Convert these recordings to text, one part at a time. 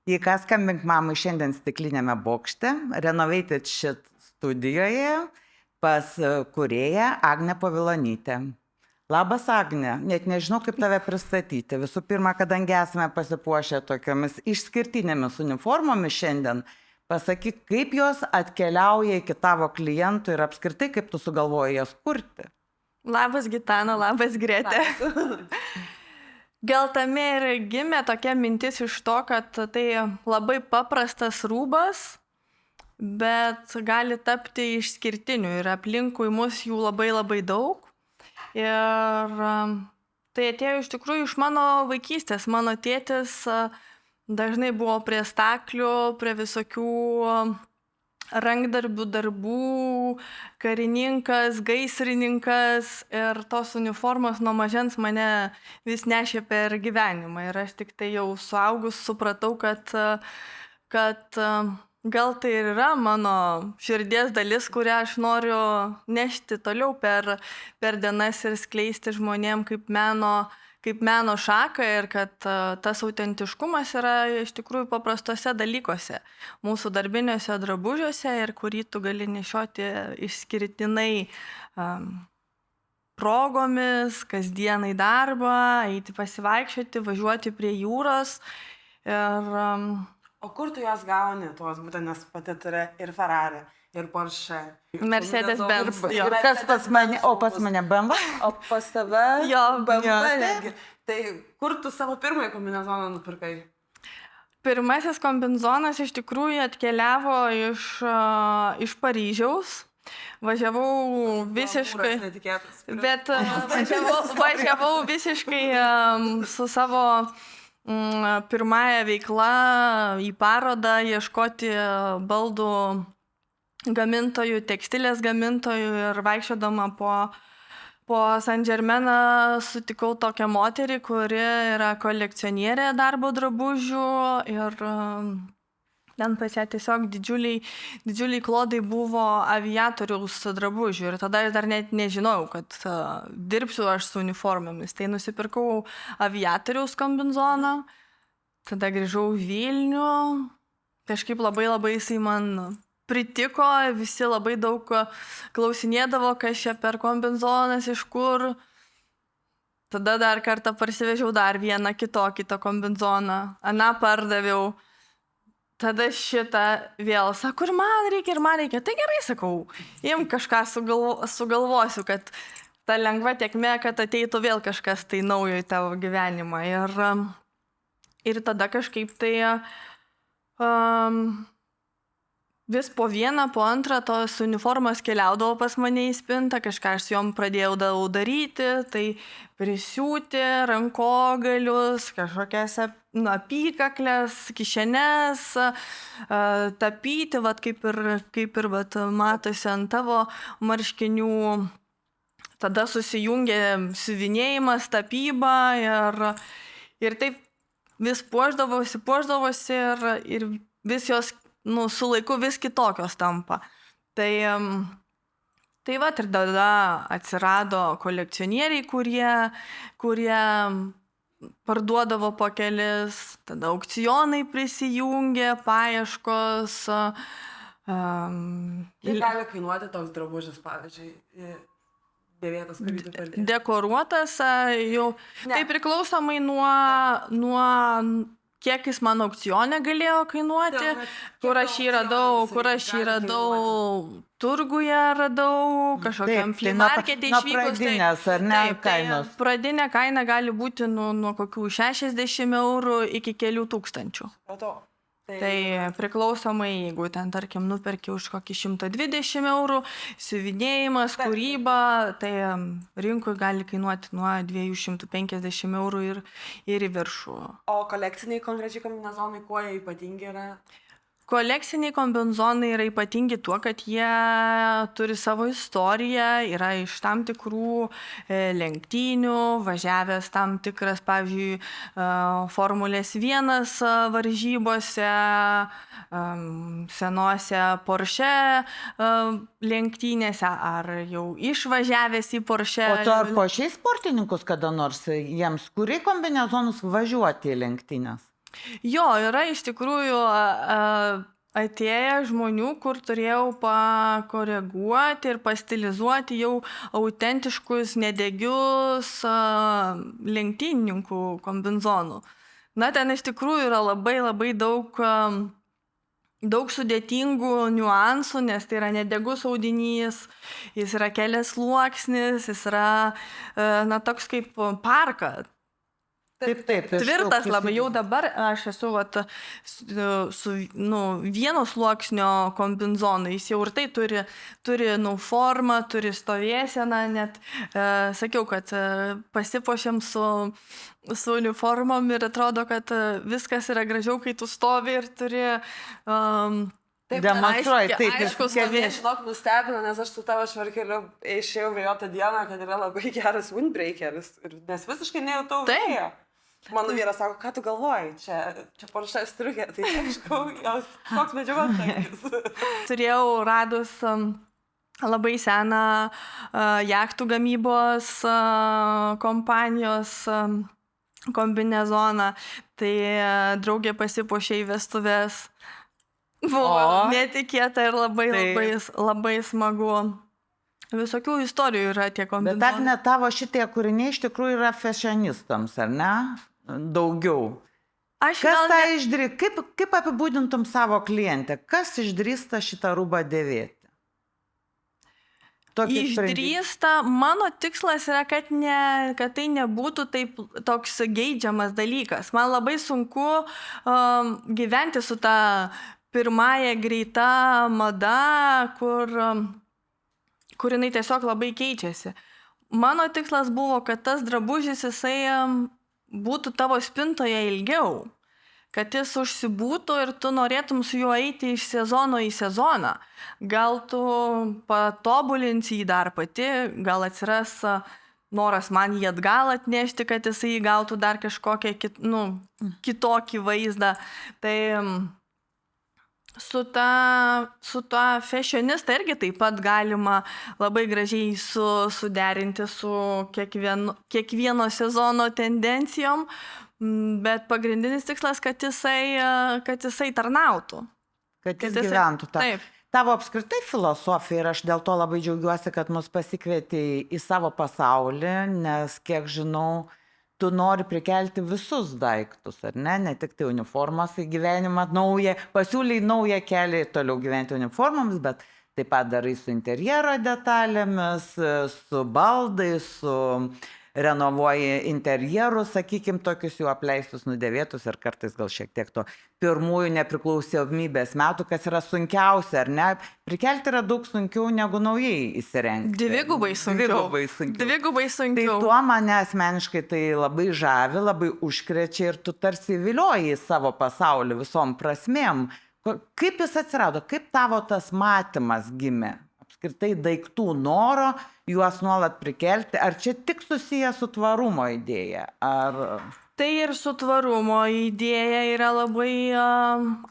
Į ką skambink mamai šiandien Stiklinėme bokšte, Renovated Shit studijoje pas kūrėją Agnę Povilonytę. Labas, Agne, net nežinau, kaip tave pristatyti. Visų pirma, kadangi esame pasipuošę tokiomis išskirtinėmis uniformomis šiandien, pasakyk, kaip jos atkeliauja iki tavo klientų ir apskritai, kaip tu sugalvoji jas kurti. Labas, Gitana, labas, Grete. Gal tame ir gimė tokia mintis iš to, kad tai labai paprastas rūbas, bet gali tapti išskirtiniu ir aplinkui mus jų labai labai daug. Ir tai atėjo iš tikrųjų iš mano vaikystės. Mano tėtis dažnai buvo prie staklių, prie visokių rankdarbių darbų, karininkas, gaisrininkas ir tos uniformos nuo mažens mane vis nešė per gyvenimą. Ir aš tik tai jau suaugus supratau, kad gal tai ir yra mano širdies dalis, kurią aš noriu nešti toliau per dienas ir skleisti žmonėm kaip meno šaką ir kad tas autentiškumas yra iš tikrųjų paprastose dalykuose, mūsų darbiniuose drabužiuose ir kurį tu gali nešioti išskirtinai progomis, kasdieną į darbą, eiti pasivaikščioti, važiuoti prie jūros. O kur tu jas gauni, tuos būtent, nes pati turi ir Ferrari, ir Porsche. Mercedes-Benz. Ir kas pas mane, o pas mane BMW? O pas tave? Jo, BMW netgi. Tai kur tu savo pirmąjį kombinezoną nupirkai? Pirmasis kombinezonas iš tikrųjų atkeliavo iš Paryžiaus. Važiavau visiškai... Bet važiavau visiškai su savo pirmąją veiklą į parodą ieškoti baldų gamintojų, tekstilės gamintojų ir vaikščiodama po Saint Germainą sutikau tokią moterį, kuri yra kolekcionierė darbo drabužių ir ten pas ją tiesiog didžiuliai klodai buvo aviatoriaus drabužių ir tada aš dar net nežinojau, kad dirbsiu aš su uniformomis. Tai nusipirkau aviatoriaus kombinezoną, tada grįžau į Vilnių, kažkaip labai jisai man pritiko, visi labai daug klausinėdavo, kas čia per kombinezonas, iš kur. Tada dar kartą parsivežiau dar vieną kitokį kombinezoną, aną pardaviau. Tada šitą vėl, sako, ir man reikia. Tai gerai, sakau, im kažką sugalvosiu, kad ta lengva tėkmė, kad ateitų vėl kažkas tai naujo į tavo gyvenimą. Ir tada kažkaip tai vis po vieną, po antrą tos uniformos keliaudavo pas mane į spintą, kažką aš su jom pradėjau daryti, tai prisiūti rankogalius, kažkokias apykaklės, kišenes, tapyti, kaip ir matosi ant tavo marškinių. Tada susijungė siuvinėjimas, tapyba ir taip vis puošdavosi ir vis jos su laiku vis kitokios tampa. Tai va, ir tada atsirado kolekcionieriai, kurie parduodavo po kelis, tada aukcionai prisijungė, paieškos. Kiek gali kainuoti toks drabužis, pavyzdžiui, dėvėtas kavyti per dieną? Dekoruotas jau, tai priklausomai nuo kiek jis man aukcione galėjo kainuoti, kur aš jį radau, turguje radau, kažkokiam flea markete išvykus. Pradinės, ar ne, kainos? Pradinė kaina gali būti nuo kokių 60 eurų iki kelių tūkstančių. Tai priklausomai, jeigu ten, tarkim, nuperki už kokį 120 eurų, siuvinėjimas, kūryba, tai rinkui gali kainuoti nuo 250 eurų ir į viršų. O kolekciniai konkrečiai kombinezonai, kuo jie ypatingi yra? Kolekciniai kombinezonai yra ypatingi tuo, kad jie turi savo istoriją, yra iš tam tikrų lenktynių, važiavęs tam tikras, pavyzdžiui, Formulės 1 varžybose, senose Porsche lenktynėse, ar jau išvažiavęs į Porsche. O tu ar po šiais sportininkus kada nors jiems kuri kombinezonus važiuoti į lenktynės? Jo, yra iš tikrųjų atėję žmonių, kur turėjau pakoreguoti ir pastilizuoti jau autentiškus, nedegius lenktynininkų kombinzonų. Na, ten iš tikrųjų yra labai daug sudėtingų niuansų, nes tai yra nedegus audinys, jis yra kelias sluoksnis, jis yra, na, toks kaip parka. Taip. Tvirtas labai, jau dabar aš esu su vieno sluoksnio kombinzonu, jis jau ir tai turi formą, turi stovėseną, net sakiau, kad pasipuošiam su uniformom ir atrodo, kad viskas yra gražiau, kai tu stovi ir turi demonstruoji, taip, aišku, Žinok, nustebino, nes aš su tavo švarkeliu išėjau prie jo tą dieną, kad yra labai geras windbreakeris, nes visiškai nejutau vėjo. Mano vyras sako, ką tu galvoji, čia Porsche striukė, tai aišku, koks medžiagos tankis. Turėjau radus labai seną jachtų gamybos kompanijos kombinezoną, tai draugė pasipuošė į vestuvės. Buvo netikėta ir labai smagu. Visokių istorijų yra tie kombinzonai. Bet Agne, tavo šitie kūriniai iš tikrųjų yra fashionistams, ar ne? Daugiau. Kaip apibūdintum savo klientę? Kas išdrįsta šitą rūbą dėvėti? Išdrįsta, mano tikslas yra, kad tai nebūtų toks geidžiamas dalykas. Man labai sunku gyventi su ta pirmąja greita mada, kur jinai tiesiog labai keičiasi. Mano tikslas buvo, kad tas drabužis jisai būtų tavo spintoje ilgiau, kad jis užsibūtų ir tu norėtum su juo eiti iš sezono į sezoną. Gal tu patobulinsi jį dar pati, gal atsiras noras man jį atgal atnešti, kad jisai gautų dar kažkokią kitokį vaizdą. Tai su ta fashionista irgi taip pat galima labai gražiai suderinti su kiekvieno sezono tendencijom, bet pagrindinis tikslas, kad jisai tarnautų. Kad jis gyventų. Taip. Tavo apskritai filosofija, ir aš dėl to labai džiaugiuosi, kad mus pasikvietei į savo pasaulį, nes, kiek žinau, tu nori prikelti visus daiktus, ar ne? Ne tik tai uniformos į gyvenimą naują, pasiūlai naują kelią toliau gyventi uniformoms, bet taip pat darai su interjero detalėmis, su baldais, su renovuoji interjerus, sakykim, tokius jau apleistus, nudėvėtus ir kartais gal šiek tiek to pirmųjų nepriklausomybės metų, kas yra sunkiausia, ar ne? Prikelti yra daug sunkiau negu naujai įsirengti. Dvigubai sunkiau. Tai tuo mane asmeniškai tai labai žavi, labai užkrečia ir tu tarsi vilioji į savo pasaulį visom prasmėm. Kaip jis atsirado? Kaip tavo tas matymas gimė? Apskritai daiktų noro juos nuolat prikelti. Ar čia tik susiję su tvarumo idėja? Tai ir su tvarumo idėja yra labai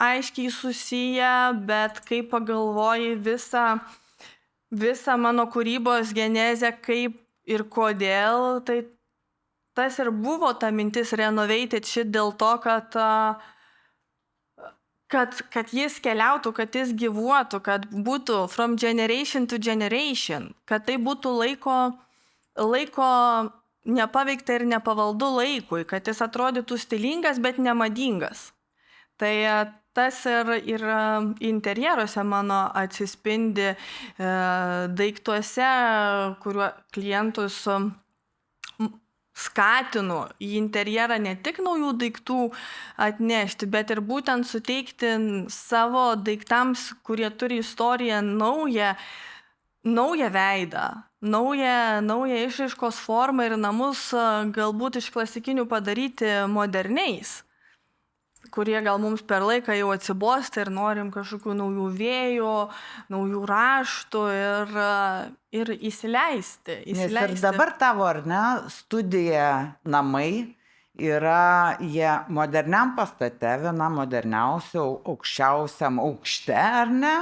aiškiai susiję, bet kai pagalvoji visą mano kūrybos genezę, kaip ir kodėl, tai tas ir buvo ta mintis Renovated Shit dėl to, kad jis keliautų, kad jis gyvuotų, kad būtų from generation to generation, kad tai būtų laiko nepaveikta ir nepavaldu laikui, kad jis atrodytų stilingas, bet nemadingas. Tai tas ir interjeruose mano atsispindi daiktuose, kuriuo klientus skatinu į interjerą ne tik naujų daiktų atnešti, bet ir būtent suteikti savo daiktams, kurie turi istoriją, naują veidą, naują išraiškos formą ir namus galbūt iš klasikinių padaryti moderniais, kurie gal mums per laiką jau atsibosta ir norim kažkokių naujų vėjų, naujų raštų ir įsileisti. Nes ir dabar tavo, ar ne, studija namai yra jie moderniam pastate, vienam moderniausių, aukščiausiam aukšte, ar ne?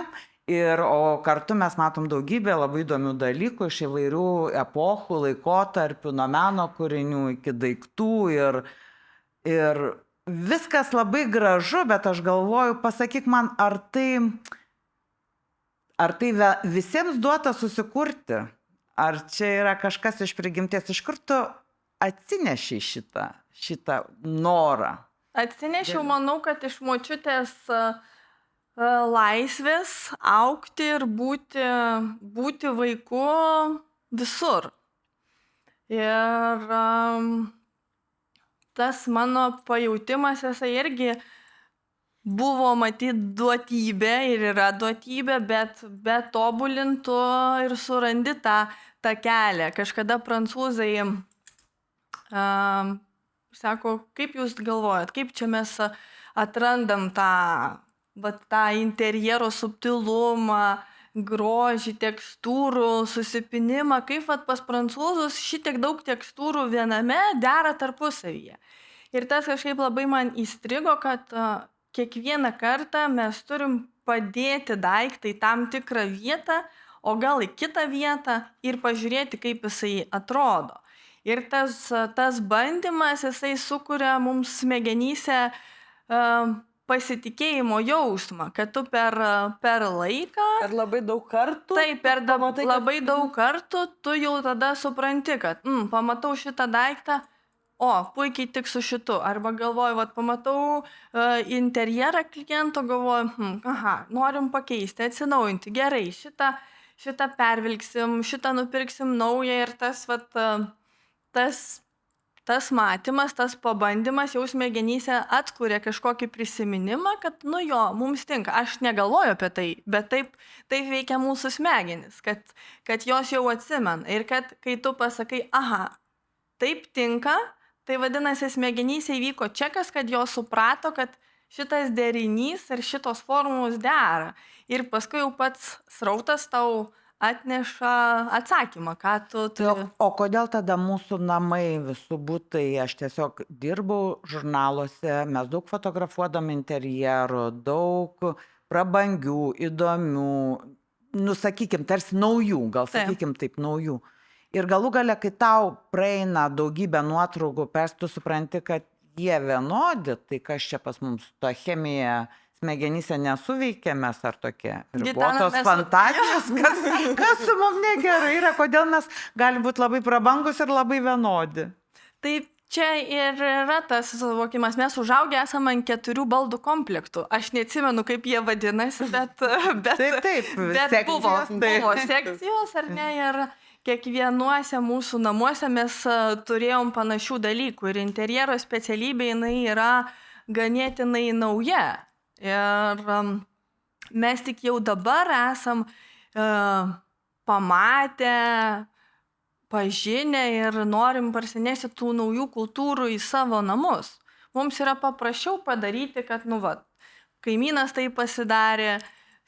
O kartu mes matom daugybę labai įdomių dalykų iš įvairių epochų, laikotarpių, nuo meno kūrinių iki daiktų ir viskas labai gražu, bet aš galvoju, pasakyk man, ar tai visiems duota susikurti? Ar čia yra kažkas iš prigimties? Iš kur tu atsineši šitą norą? Atsinešiau, manau, kad iš močiutės laisvės augti ir būti vaiku visur. Ir tas mano pajautimas, jisai irgi buvo matyti duotybė ir yra duotybė, bet tobulintų ir surandi tą kelią. Kažkada prancūzai sako, kaip jūs galvojat, kaip čia mes atrandam tą interjero subtilumą, grožį, tekstūrų susipinimą, kaip pas prancūzus šitiek daug tekstūrų viename dera tarpusavyje. Ir tas kažkaip labai man įstrigo, kad kiekvieną kartą mes turim padėti daiktą į tam tikrą vietą, o gal į kitą vietą ir pažiūrėti, kaip jisai atrodo. Ir tas bandymas, jisai sukuria mums smegenyse pasitikėjimo jausmą, kad tu per laiką... Ir labai daug kartų... Taip, labai daug kartų tu jau tada supranti, kad pamatau šitą daiktą, puikiai tik su šitu. Arba galvoju, pamatau interjerą kliento, galvoju, norim pakeisti, atsinaujinti. Gerai, šitą pervilksim, šitą nupirksim naują ir tas matymas, tas pabandymas jau smegenyse atkuria kažkokį prisiminimą, kad, mums tinka. Aš negalvoju apie tai, bet taip veikia mūsų smegenys, kad jos jau atsimena. Ir kad kai tu pasakai, taip tinka, tai vadinasi, smegenyse įvyko čekas, kad jos suprato, kad šitas derinys ir šitos formos dera. Ir paskui jau pats srautas tau atneša atsakymą, ką tu turi. O kodėl tada mūsų namai, visų butai, aš tiesiog dirbau žurnaluose, mes daug fotografuodam interjerų, daug prabangių, įdomių, sakykim, tarsi naujų, gal sakykim taip, naujų. Ir galų gale, kai tau praeina daugybę nuotraukų, tu supranti, kad jie vienodi, tai kas čia pas mums, ta chemija smegenyse nesuveikia, mes ar tokie ribotos fantazijos, kas su mums negerai yra, kodėl mes galim būti labai prabangus ir labai vienodi. Tai čia ir yra tas suvokimas, mes užaugę esame ant 4 baldų komplektų. Aš neatsimenu, kaip jie vadinasi, bet buvo sekcijos, ar ne, ir kiekvienuose mūsų namuose mes turėjom panašių dalykų ir interjero specialybė jinai yra ganėtinai nauja. Ir mes tik jau dabar esam pamatę, pažinę ir norim parsinešti tų naujų kultūrų į savo namus. Mums yra paprasčiau padaryti, kad, kaimynas tai pasidarė,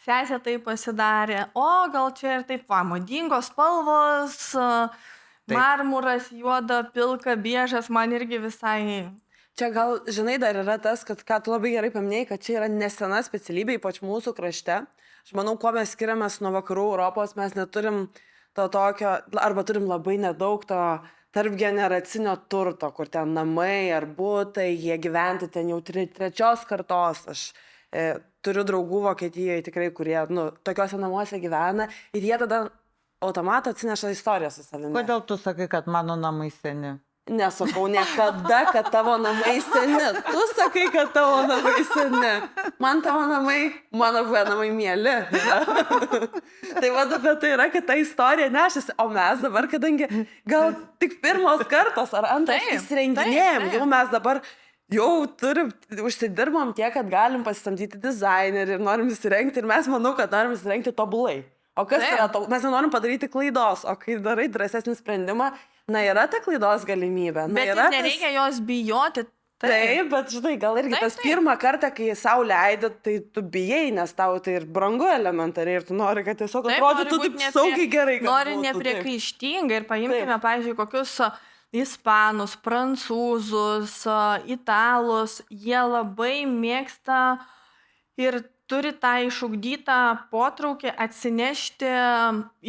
sesė tai pasidarė, gal čia ir taip, madingos spalvos, marmuras, juoda, pilka, biežas, man irgi visai... Čia gal, žinai, dar yra tas, kad ką tu labai gerai paminėjai, kad čia yra nesena specialybė, ypač mūsų krašte. Aš manau, kuo mes skiriamės nuo vakarų Europos, mes neturim to tokio, arba turim labai nedaug to tarp generacinio turto, kur ten namai ar butai, jie gyventi ten jau 3 kartos. Aš turiu draugų Vokietijoje tikrai, kurie tokiuose namuose gyvena ir jie tada automatą atsineša istoriją su savimi. Kodėl tu sakai, kad mano namai seni? Nesakau niekada, kad tavo namai seni. Tu sakai, kad tavo namai seni. Man tavo namai, mano namai mieli. Tai apie tai yra, kad ta istorija nešasi. O mes dabar, kadangi gal tik pirmos kartos ar antras įsirenginėjom, jau mes dabar jau užsidirbom tiek, kad galim pasisamdyti dizainerį ir norim įsirengti. Ir mes manau, kad norim įsirengti tobulai. O kas yra to? Mes nenorim padaryti klaidos. O kai darai drąsesnį sprendimą, yra ta klaidos galimybė. Bet nereikia jos bijoti. Taip, bet žinai, gal irgi tas pirmą kartą, kai sau leidai, tai tu bijai, nes tau tai ir brangu elementariai ir tu nori, kad tiesiog atrodytų taip saugiai gerai. Nori nepriekaištingai ir paimkime, pavyzdžiui, kokius ispanus, prancūzus, italus, jie labai mėgsta ir turi tą išugdytą potraukį atsinešti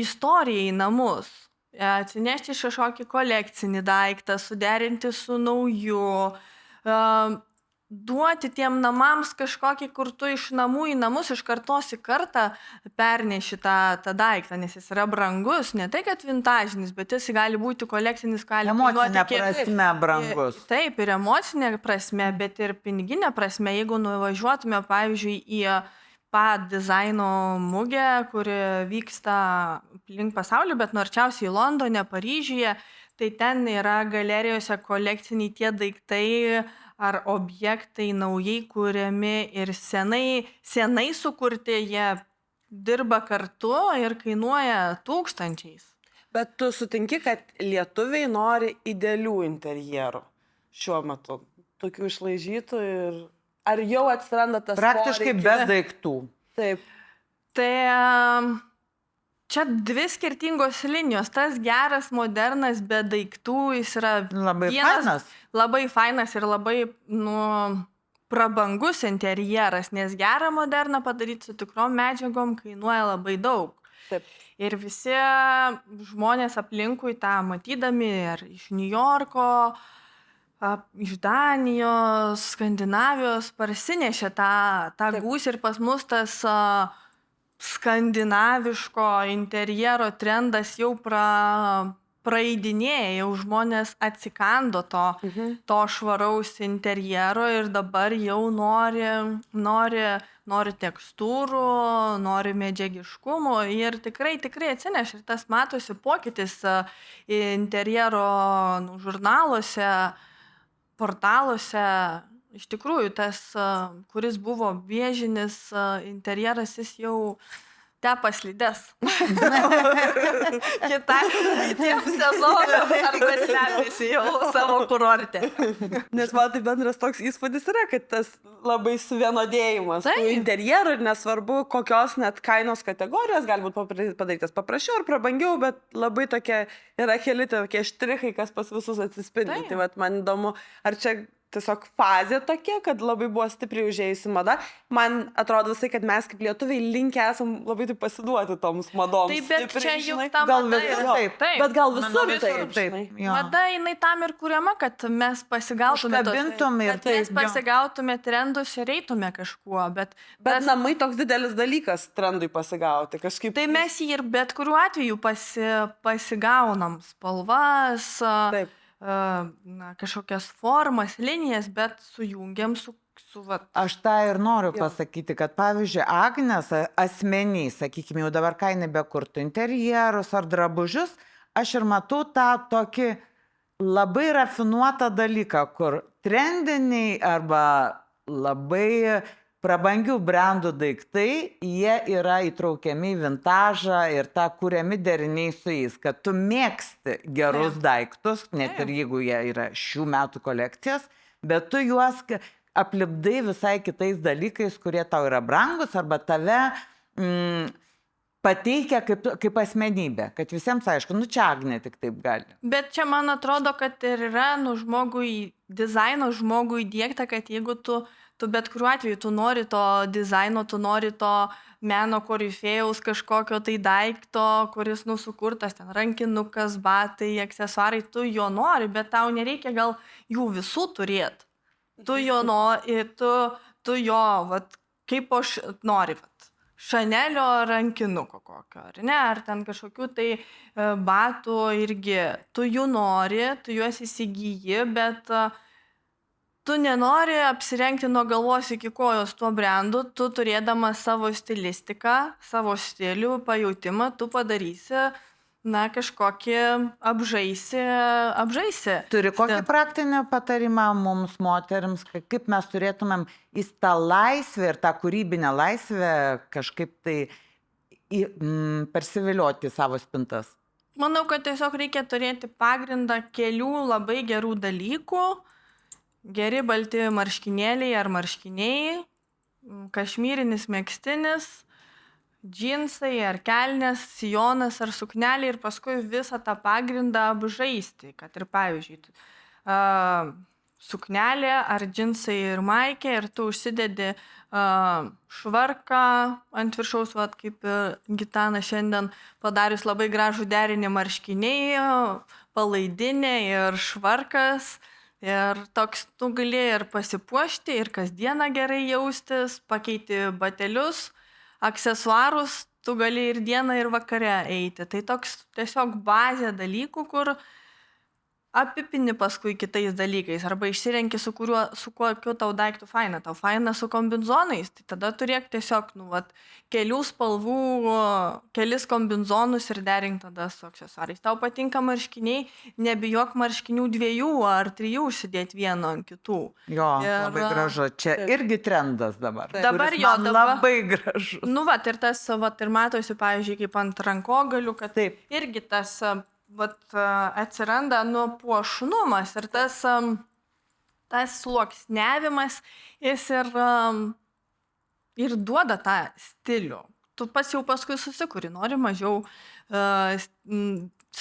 istoriją į namus. Atsinešti kažkokį kolekcinį daiktą, suderinti su nauju. duoti tiem namams kažkokį, kur tu iš namų į namus, iš kartos į kartą perneši tą daiktą, nes jis yra brangus, ne tai, kad vintažinis, bet jis gali būti kolekcinis, gali Emocinė prasme brangus. Taip, ir emocinė prasme, bet ir piniginė prasme, jeigu nuvažiuotume, pavyzdžiui, į dizaino mugę, kuri vyksta link pasaulio, bet arčiausiai Londone, Paryžiuje, tai ten yra galerijose kolekciniai tie daiktai ar objektai naujai kuriami ir senai sukurti, jie dirba kartu ir kainuoja tūkstančiais. Bet tu sutinki, kad lietuviai nori idealių interjerų šiuo metu, tokių išlaižytų ir ar jau atsiranda tas Praktiškai be daiktų. Taip. Tai čia dvi skirtingos linijos. Tas geras, modernas, be daiktų, jis yra labai fainas ir labai prabangus interjeras, nes gerą moderną padaryti su tikrom medžiagom kainuoja labai daug. Taip. Ir visi žmonės aplinkui tą matydami ir iš Niujorko, iš Danijos, Skandinavijos parsinešė tą gūsį ir pas mus tas skandinaviško interjero trendas jau praeidinėja, jau žmonės atsikando to švaraus interjero ir dabar jau nori tekstūrų, nori medžiagiškumo ir tikrai atsineš. Ir tas matosi pokytis interjero žurnaluose, portaluose. Iš tikrųjų, tas, kuris buvo vėžinis interjeras, jis jau tepa slides. Kitiem sezonam arba slepiasi jau savo kurorte. Nes man tai bendras toks įspūdis yra, kad tas labai suvienodėjimas tų interjerų ir nesvarbu, kokios net kainos kategorijos gali būti padarytas paprasčiau ar prabangiau, bet labai tokia yra keli tokie štrichai, kas pas visus atsispindi. Tai vat, man įdomu, ar čia tiesiog fazė tokia, kad labai buvo stipriai užėjusi mada. Man atrodo visai, kad mes kaip lietuviai linkę esam labai taip pasiduoti toms madoms. Taip, bet stipriai, čia juk ta gal mada visur yra. taip. Bet gal visur taip. Mada jinai tam ir kuriama, kad mes pasigautume pasigautume trendus ir eitume kažkuo. Bet namai toks didelis dalykas trendui pasigauti. Kažkaip... Tai mes jį ir bet kuriuo atveju pasigaunam spalvas. Taip. Kažkokias formas, linijas, bet sujungiam su Aš tą ir noriu pasakyti, kad pavyzdžiui, Agnės asmeniai, sakykime, jau dabar ką jinai bekurtų interjerus ar drabužius, aš ir matau tą tokį labai rafinuotą dalyką, kur trendiniai arba labai prabangių brandų daiktai, jie yra įtraukiami į vintažą ir tą kuriami deriniai su jais, kad tu mėgsti gerus daiktus, net ir jeigu jie yra šių metų kolekcijos, bet tu juos aplipdai visai kitais dalykais, kurie tau yra brangus arba tave pateikia kaip asmenybė, kad visiems aišku, čia Agnė tik taip gali. Bet čia man atrodo, kad ir yra dizaino žmogui įdiegta, kad jeigu tu bet kuriuo atveju tu nori to dizaino, tu nori to meno korifėjaus kažkokio tai daikto, kuris sukurtas, ten rankinukas, batai, aksesuarai, tu jo nori, bet tau nereikia gal jų visų turėti. Tu jo nori, tu jo, kaip aš nori, Šanelio rankinuko kokio, ar ne, ar ten kažkokių tai batų irgi, tu jų nori, tu juos įsigyji, bet tu nenori apsirengti nuo galvos iki kojos tuo brandu, tu turėdamas savo stilistiką, savo stilių, pajautimą, tu padarysi, kažkokį apžaisi. Turi kokį praktinį patarimą mums, moterims, kaip mes turėtumėm į tą laisvę ir tą kūrybinę laisvę kažkaip tai persivilioti savo spintas? Manau, kad tiesiog reikia turėti pagrindą kelių labai gerų dalykų. Geri balti marškinėliai ar marškiniai, kašmyrinis megztinis, džinsai ar kelnės, sijonas ar suknelė ir paskui visą tą pagrindą apžaisti, kad ir pavyzdžiui suknelė ar džinsai ir maikė ir tu užsidedi švarką ant viršaus, kaip Gitana šiandien padarius labai gražų derinį marškiniai, palaidinė ir švarkas. Ir toks, tu gali ir pasipuošti, ir kasdieną gerai jaustis, pakeiti batelius, aksesuarus, tu gali ir dieną, ir vakare eiti. Tai toks tiesiog bazė dalykų, kur apipini paskui kitais dalykais, arba išsirenki su kokiu tau daiktų faina. Tau faina su kombinzonais, tai tada turėk tiesiog, kelių spalvų, kelis kombinzonus ir derink tada su aksesuarais. Tau patinka marškiniai, nebijok marškinių 2 ar 3 užsidėti vieno ant kitų. Jo, labai gražu. Čia irgi trendas dabar. Dabar labai gražu. Ir tas, ir matosi, pavyzdžiui, kaip ant rankogalių, kad taip, irgi tas atsiranda puošnumas ir tas sluoksniavimas, jis ir duoda tą stilių. Tu pats jau paskui susikuri, nori mažiau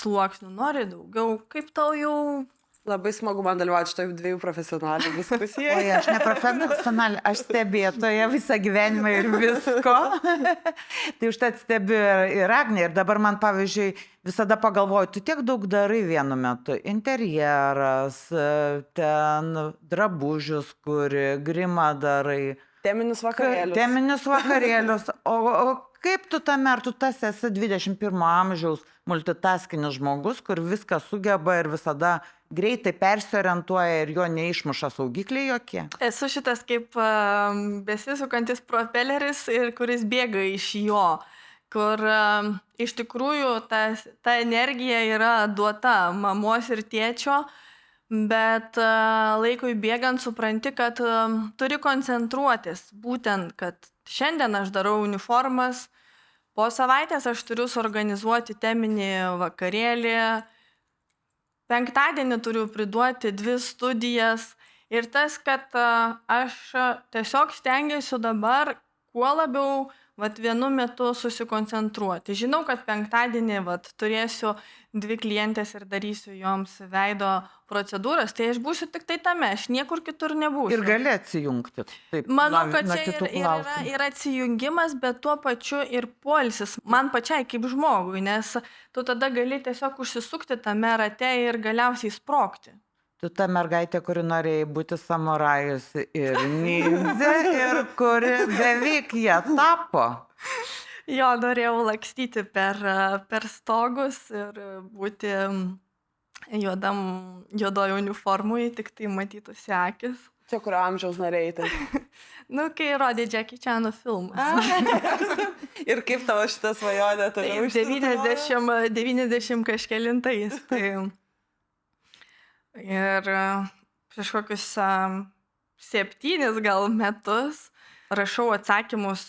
sluoksnių, nori daugiau, kaip tau jau... Labai smagu man dalyvauti šitoj 2 profesionalių diskusijai. Oi, aš ne profesionalė, aš stebėtoja visą gyvenimą ir visko. Tai užtat stebiu ir Agnę. Ir dabar man, pavyzdžiui, visada pagalvoju, tu tiek daug darai vienu metu. Interjeras, ten drabužius, kuri grimą darai. Teminius vakarėlius. Teminius vakarėlius. O kaip tu tame, ar tu tas esi 21 amžiaus multitaskinis žmogus, kur viską sugeba ir visada greitai persiorientuoja ir jo neišmuša saugikliai jokie? Esu šitas kaip besisukantis propeleris, ir kuris bėga iš jo, kur iš tikrųjų ta energija yra duota mamos ir tėčio, bet laikui bėgant supranti, kad turi koncentruotis, būtent, kad šiandien aš darau uniformas, po savaitės aš turiu suorganizuoti teminį vakarėlį, penktadienį turiu priduoti 2 studijas ir tas, kad aš tiesiog stengiuosi dabar kuo labiau vienu metu susikoncentruoti. Žinau, kad penktadienį turėsiu 2 klientės ir darysiu joms veido procedūras, tai aš būsiu tik tai tame, aš niekur kitur nebūsiu. Ir gali atsijungti. Taip, manau, kad čia yra atsijungimas, bet tuo pačiu ir poilsis man pačiai kaip žmogui, nes tu tada gali tiesiog užsisukti tame rate ir galiausiai sprogti. Tu ta mergaitė, kuri norėjai būti samurajus ir nindzė ir kuri beveik jie tapo. Jo, norėjau lakstyti per stogus ir būti juodoje uniformoje, tik tai matytųsi akis. Čia kurio amžiaus norėjai tai? Kai rodė Jackie Chan'o filmas. Ir kaip tavo šitą svajonę toliau išsipildė? 90 kažkelintais. Ir prieš kokius 7 gal metus rašau atsakymus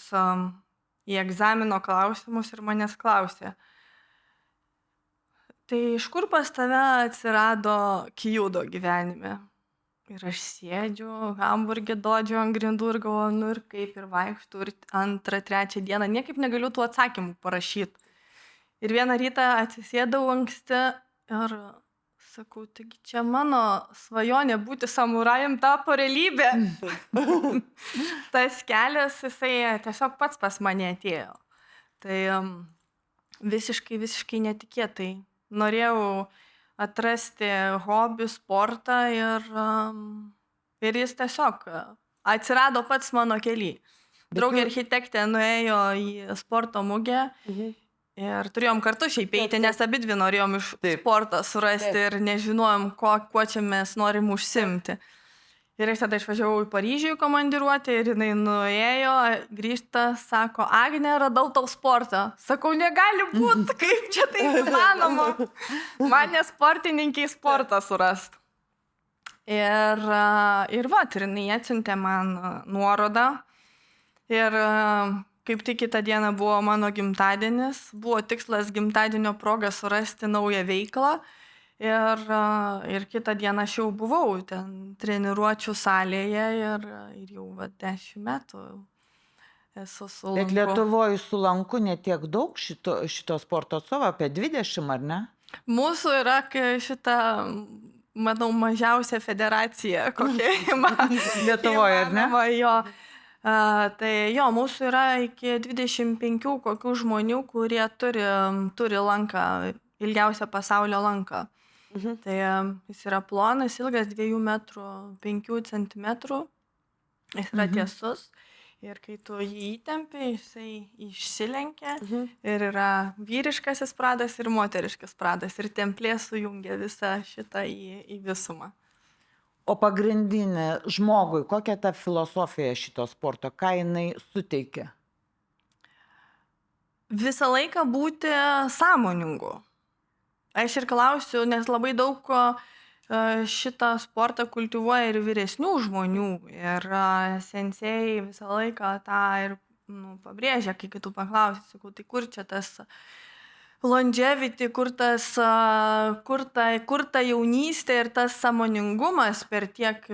į egzamino klausimus ir manęs klausė, tai iš kur pas tave atsirado Kyjudo gyvenime? Ir aš sėdžiu, hamburgę dodžiu ant grindų ir galvoju, ir kaip ir vaikštų, ir 2-3 dieną niekaip negaliu tų atsakymų parašyti. Ir vieną rytą atsisėdau anksti ir sakau, taigi čia mano svajonė būti samurajum tapo realybė. Tas kelias, jisai tiesiog pats pas mane atėjo. Tai visiškai netikėtai. Norėjau atrasti hobį, sportą ir jis tiesiog atsirado pats mano kely. Draugė architektė nuėjo į sporto mugę. Ir turėjom kartu šiaip eiti, nes abidvi norėjom iš sporto surasti ir nežinojom, kuo čia mes norim užsimti. Ir aš tada išvažiavau į Paryžių komandiruotę ir jinai nuėjo, grįžta, sako, Agne, radau tau sportą. Sakau, negali būti, kaip čia tai įmanoma. Mane sportininkiai sportą surast. Ir jinai atsiuntė man nuorodą. Ir kaip tik kitą dieną buvo mano gimtadienis, buvo tikslas gimtadienio proga surasti naują veiklą ir kitą dieną aš jau buvau ten treniruočių salėje ir jau 10 metų esu su lanku. Bet Lietuvoje su lanku netiek daug šito sporto atstovų, apie 20, ar ne? Mūsų yra šita, manau, mažiausia federacija, kokia įmanoma. Lietuvoje, ar ne? Jo. Tai jo, mūsų yra iki 25 kokių žmonių, kurie turi lanką, ilgiausią pasaulio lanką. Tai jis yra plonas, ilgas 2 metrų 5 centimetrų, jis yra tiesus ir kai tu jį įtempi, jisai išsilenkia ir yra vyriškasis pradas ir moteriškas pradas ir templė sujungia visą šitą į visumą. O pagrindinė žmogui, kokia ta filosofija šito sporto, ką jinai suteikia? Visą laiką būti sąmoningu. Aš ir klausiu, nes labai daug šitą sportą kultivuoja ir vyresnių žmonių. Ir sensėjai visą laiką tą ir pabrėžia, kai kitų paklausia, sakau, tai kur čia tas longevity, kur ta jaunystė ir tas sąmoningumas per tiek,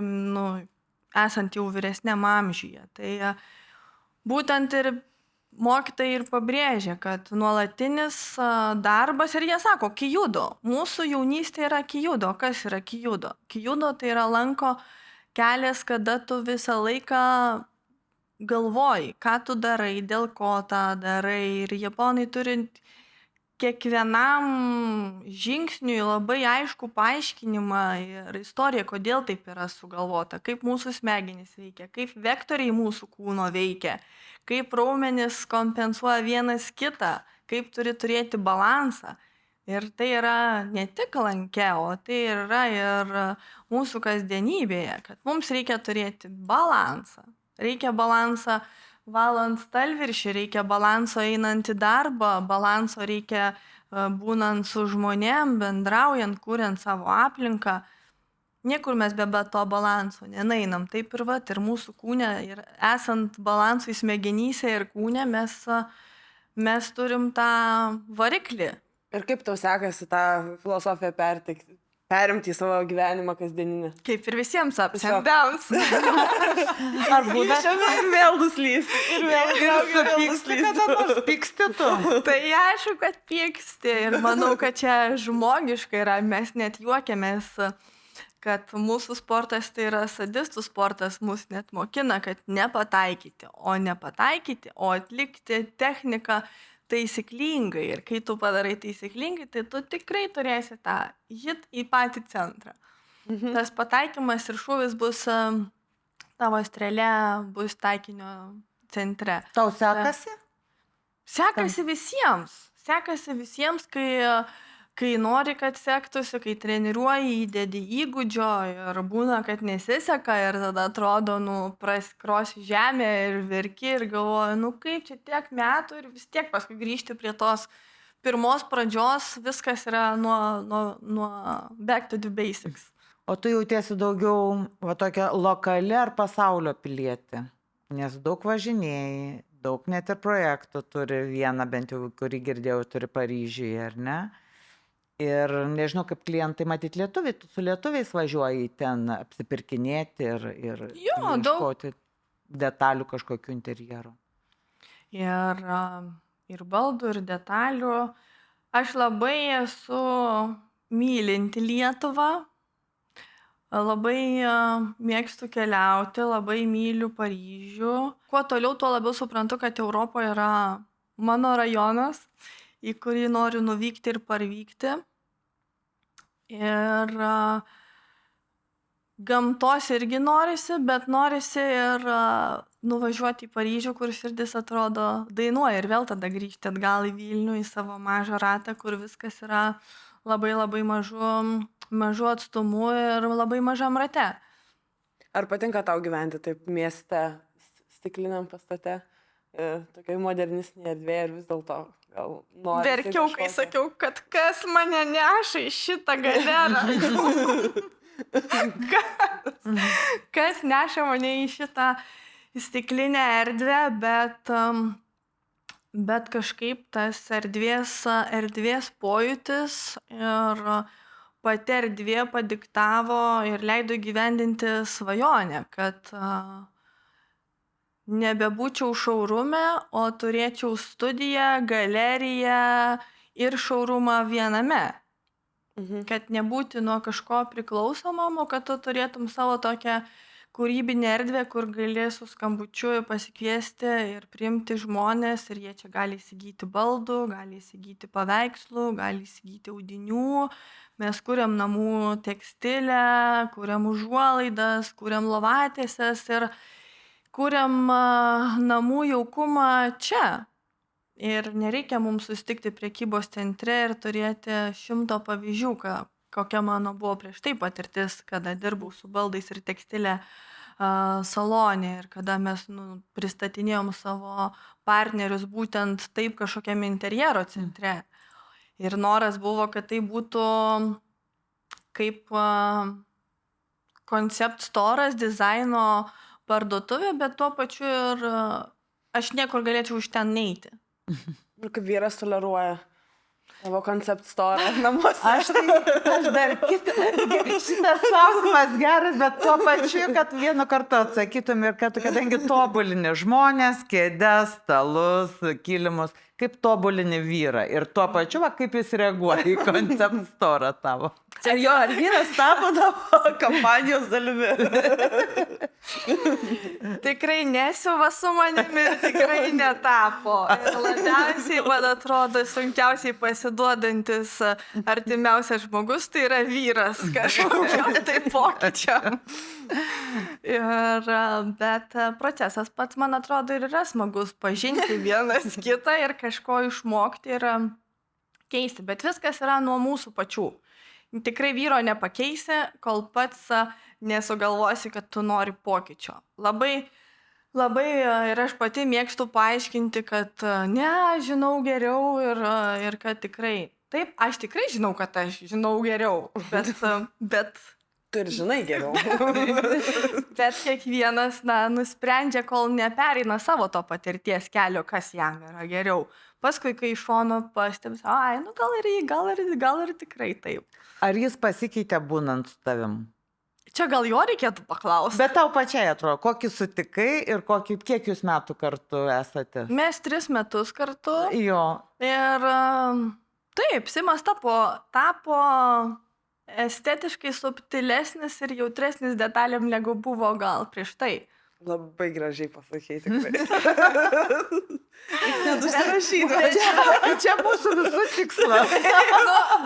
esant jau vyresniam amžiuje. Tai būtent ir mokytojai ir pabrėžia, kad nuolatinis darbas, ir jie sako, kijudo. Mūsų jaunystė yra kijudo. Kas yra kijudo? Kijudo tai yra lanko kelias, kada tu visą laiką galvoji, ką tu darai, dėl ko tą darai. Ir japonai turint kiekvienam žingsniui labai aišku paaiškinimą ir istoriją, kodėl taip yra sugalvota, kaip mūsų smegenys veikia, kaip vektoriai mūsų kūno veikia, kaip raumenys kompensuoja vienas kitą, kaip turi turėti balansą. Ir tai yra ne tik lanke, o tai yra ir mūsų kasdienybėje, kad mums reikia turėti balansą. Reikia balansą valant stalviršį, reikia balanso einant į darbą, balanso reikia būnant su žmonėm, bendraujant, kuriant savo aplinką. Niekur mes be to balanso nenainam. Taip ir ir mūsų kūne, ir esant balansui smegenyse ir kūne, mes turim tą variklį. Ir kaip tau sekasi tą filosofiją perimti į savo gyvenimą kasdieninį? Kaip ir visiems ups and downs. Ar būna? Ir vėl nuslysti. Ir vėl Pyksti, kada nors pyksti tu. Tai aišku, kad pyksti. Ir manau, kad čia žmogiška yra. Mes net juokiamės, kad mūsų sportas tai yra sadistų sportas. Mus net mokina, kad nepataikyti, o atlikti techniką taisyklingai. Ir kai tu padarai taisyklingai, tai tu tikrai turėsi tą hit į patį centrą. Tas pataikymas ir šūvis bus, tavo strėlė bus taikinio centre. Tau sekasi? Sekasi visiems. Sekasi visiems, kai nori, kad sektųsi, kai treniruoji, įdedi įgūdžio ir būna, kad nesiseka ir tada atrodo, praskrosi žemę ir verki ir galvoji, kaip čia tiek metų ir vis tiek paskui grįžti prie tos pirmos pradžios, viskas yra nuo back to the basics. O tu jautiesi daugiau tokia lokali ar pasaulio pilietė? Nes daug važinėjai, daug net ir projektų turi, vieną bent jau, kurį girdėjau, turi Paryžiuje, ar ne? Ir nežinau, kaip klientai matyt lietuviai, tu su lietuviais važiuoji ten apsipirkinėti ir ieškoti detalių kažkokių interjerų. Ir baldų, ir detalių. Aš labai esu mylinti Lietuvą. Labai mėgstu keliauti, labai myliu Paryžių. Kuo toliau, tuo labiau suprantu, kad Europoje yra mano rajonas, į kurį noriu nuvykti ir parvykti. Ir gamtos irgi norisi, bet norisi ir nuvažiuoti į Paryžių, kur širdis atrodo dainuoja ir vėl tada grįžti atgal į Vilnių, į savo mažą ratą, kur viskas yra labai labai mažu atstumu ir labai mažam rate. Ar patinka tau gyventi taip mieste, stikliniam pastate, tokiai modernistinė erdvė ir vis dėlto gal nori? Verkiau, kai sakiau, kad kas mane neša į šitą galerą. Kas neša mane į šitą stiklinę erdvę, bet kažkaip tas erdvės pojūtis ir pati erdvė padiktavo ir leido įgyvendinti svajonę, kad nebebūčiau šaurume, o turėčiau studiją, galeriją ir šaurumą viename. Kad nebūti nuo kažko priklausomam, o kad tu turėtum savo tokią kūrybinė erdvė, kur gali su skambučiu pasikviesti ir priimti žmonės ir jie čia gali įsigyti baldų, gali įsigyti paveikslų, gali įsigyti audinių. Mes kuriam namų tekstilę, kuriam užuolaidas, kuriam lovatieses ir kuriam namų jaukumą čia. Ir nereikia mums susitikti prekybos centre ir turėti 100 pavyzdžių, kokia mano buvo prieš tai patirtis, kada dirbau su baldais ir tekstilė salone ir kada mes pristatinėjom savo partnerius būtent taip kažkokiam interjero centre. Ir noras buvo, kad tai būtų kaip concept storas, dizaino parduotuvė, bet tuo pačiu ir aš niekur galėčiau iš ten neiti. Kaip vyras toleruoja savo concept store namuose. Aš dar šitas klausimas geras, bet tuo pačiu, kad vienu kartu atsakytum ir kad kadangi tobulini žmonės, kėdes, stalus, kilimus, kaip tobulini vyrą ir tuo pačiu, kaip jis reaguoja į concept store tavo. Ar vyras tapo tavo kampanijos dalimi? Tikrai nesiuva su manimi ir tikrai netapo. Ir labiausiai, man atrodo, sunkiausiai pasiduodantis artimiausias žmogus, tai yra vyras kažkokiam tai pokyčiam. Bet procesas pats, man atrodo, ir yra smagus pažinti vienas kitą ir kažko išmokti ir keisti. Bet viskas yra nuo mūsų pačių. Tikrai vyro nepakeisi, kol pats nesugalvosi, kad tu nori pokyčio. Labai ir aš pati mėgstu paaiškinti, kad ne, žinau geriau ir kad tikrai. Taip, aš tikrai žinau, kad aš žinau geriau, bet Tu ir žinai geriau. Bet kiekvienas, nusprendžia, kol nepereina savo to patirties kelio, kas jam yra geriau. Paskui, kai iš šono pastebės, gal ir tikrai taip. Ar jis pasikeitė būnant su tavim? Čia gal jo reikėtų paklausti. Bet tau pačiai atrodo, kokį sutikai ir kiek jūs metų kartu esate? Mes 3 metus kartu. Jo. Ir taip, Simas tapo estetiškai subtilesnis ir jautresnis detalėm, negu buvo gal prieš tai. Labai gražiai pasakei, tikrai. Čia mūsų visų tikslas.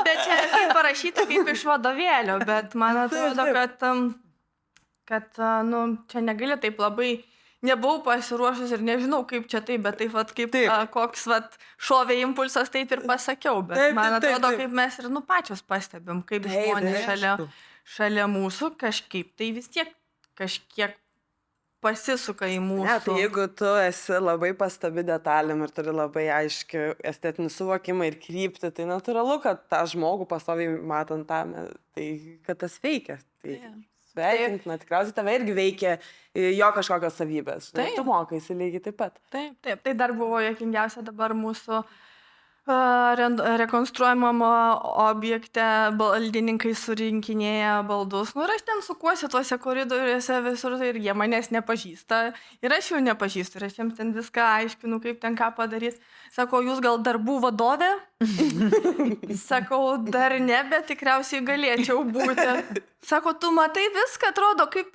Bet čia parašyta kaip iš vadovėlio, bet man atrodo, kad čia negali taip labai, nebuvau pasiruošus ir nežinau kaip čia taip, bet taip kaip koks šovė impulsas, taip ir pasakiau, bet man atrodo, kaip mes ir pačios pastebim, kaip žmonės šalia mūsų kažkaip, tai vis tiek kažkiek pasisuka į mūsų. Ne, tai jeigu tu esi labai pastabi detalėm ir turi labai aiškį estetinį suvokimą ir kryptį, tai natūralu, kad tą žmogų pastoviai matant tą, tai kad tas veikia. Tai sveikintina, tikriausiai tave irgi veikia jo kažkokios savybės. Tu mokaisi lygiai taip pat. Taip, tai dar buvo juokingiausia dabar mūsų rekonstruojamam objekte baldininkai surinkinėja baldus. Ir aš ten sukuosi tuose koridoriuose visur ir jie manęs nepažįsta. Ir aš jų nepažįstu. Ir aš jiems ten viską aiškinu, kaip ten ką padaryti. Sako, jūs gal darbų vadovė? Sakau, dar ne, bet tikriausiai galėčiau būti. Sako, tu matai viską, atrodo, kaip